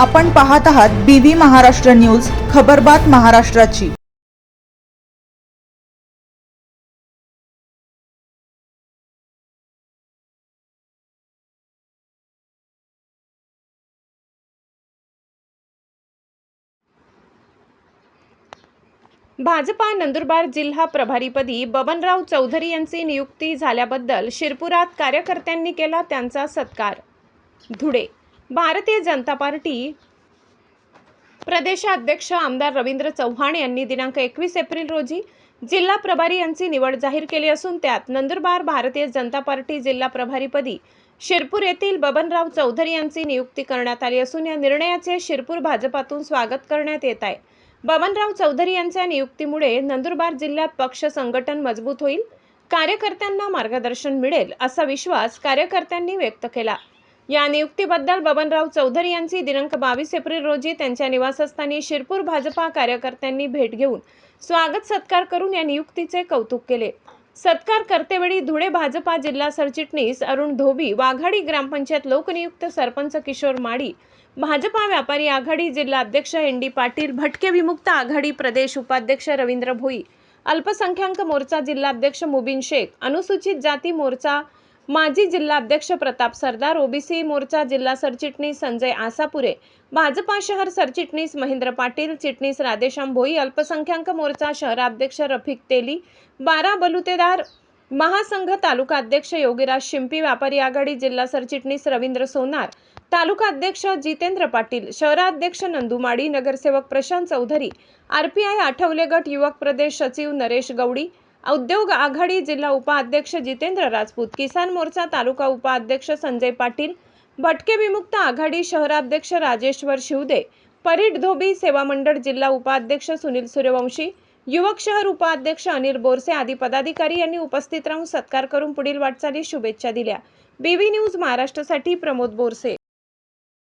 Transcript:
आपण पाहत आहात BV महाराष्ट्र न्यूज, खबरबात महाराष्ट्राची। भाजपा नंदुरबार जिल्हा प्रभारीपदी बबनराव चौधरी यांची नियुक्ती झाल्याबद्दल शिरपुरात कार्यकर्त्यांनी केला त्यांचा सत्कार। धुळे भारतीय जनता पार्टी प्रदेशाध्यक्ष आमदार रवींद्र चव्हाण यांनी दिनांक 21 एप्रिल रोजी जिल्हा प्रभारी यांची निवड जाहीर केली असून त्यात नंदुरबार भारतीय जनता पार्टी जिल्हा प्रभारीपदी शिरपूर येथील बबनराव चौधरी यांची नियुक्ती करण्यात आली असून या निर्णयाचे शिरपूर भाजपातून स्वागत करण्यात येत आहे। बबनराव चौधरी यांच्या नियुक्तीमुळे नंदुरबार जिल्ह्यात पक्ष संघटन मजबूत होईल, कार्यकर्त्यांना मार्गदर्शन मिळेल असा विश्वास कार्यकर्त्यांनी व्यक्त केला। या नियुक्तीबद्दल बबनराव चौधरी यांची दिनांक 22 एप्रिल रोजी त्यांच्या निवासस्थानी शिरपूर भाजपा कार्यकर्त्यांनी भेट घेऊन स्वागत सत्कार करून या नियुक्तीचे कौतुक केले। सत्कार करतेवेळी धुळे भाजपा जिल्हा सरचिटणीस अरुण धोबी, वाघाडी ग्रामपंचायत लोकनियुक्त सरपंच किशोर माडी, भाजपा व्यापारी आघाडी जिल्हा अध्यक्ष ND पाटील, भटके विमुक्त आघाडी प्रदेश उपाध्यक्ष रवींद्र भोई, अल्पसंख्याक मोर्चा जिल्हाध्यक्ष मुबीन शेख, अनुसूचित जाती मोर्चा माजी जिल्हाध्यक्ष प्रताप सरदार, OBC मोर्चा जिल्हा सरचिटणीस संजय आसापुरे, भाजपा शहर सरचिटणीस महेंद्र पाटील, चिटणीस राधेश्याम भोई, अल्पसंख्याक मोर्चा शहराध्यक्ष रफिक तेली, 12 बलुतेदार महासंघ तालुका अध्यक्ष योगीराज शिंपी, व्यापारी आघाडी जिल्हा सरचिटणीस रवींद्र सोनार, तालुका अध्यक्ष जितेंद्र पाटील, शहराध्यक्ष नंदू माडी, नगरसेवक प्रशांत चौधरी, RPI आठवले गट युवक प्रदेश सचिव नरेश गौडी, उद्योग आघाडी जिल्हा उपाध्यक्ष जितेंद्र राजपूत, किसान मोर्चा तालुका उपाध्यक्ष संजय पाटील, भटके विमुक्त आघाडी शहराध्यक्ष राजेश्वर शिवदे, परीट धोबी, सेवा मंडळ जिल्हा उपाध्यक्ष सुनील सूर्यवंशी, युवक शहर उपाध्यक्ष अनिल बोरसे आदी पदाधिकारी यांनी उपस्थित राहून सत्कार करून पुढील वाटचालीस शुभेच्छा दिल्या। BV न्यूज महाराष्ट्रासाठी प्रमोद बोरसे।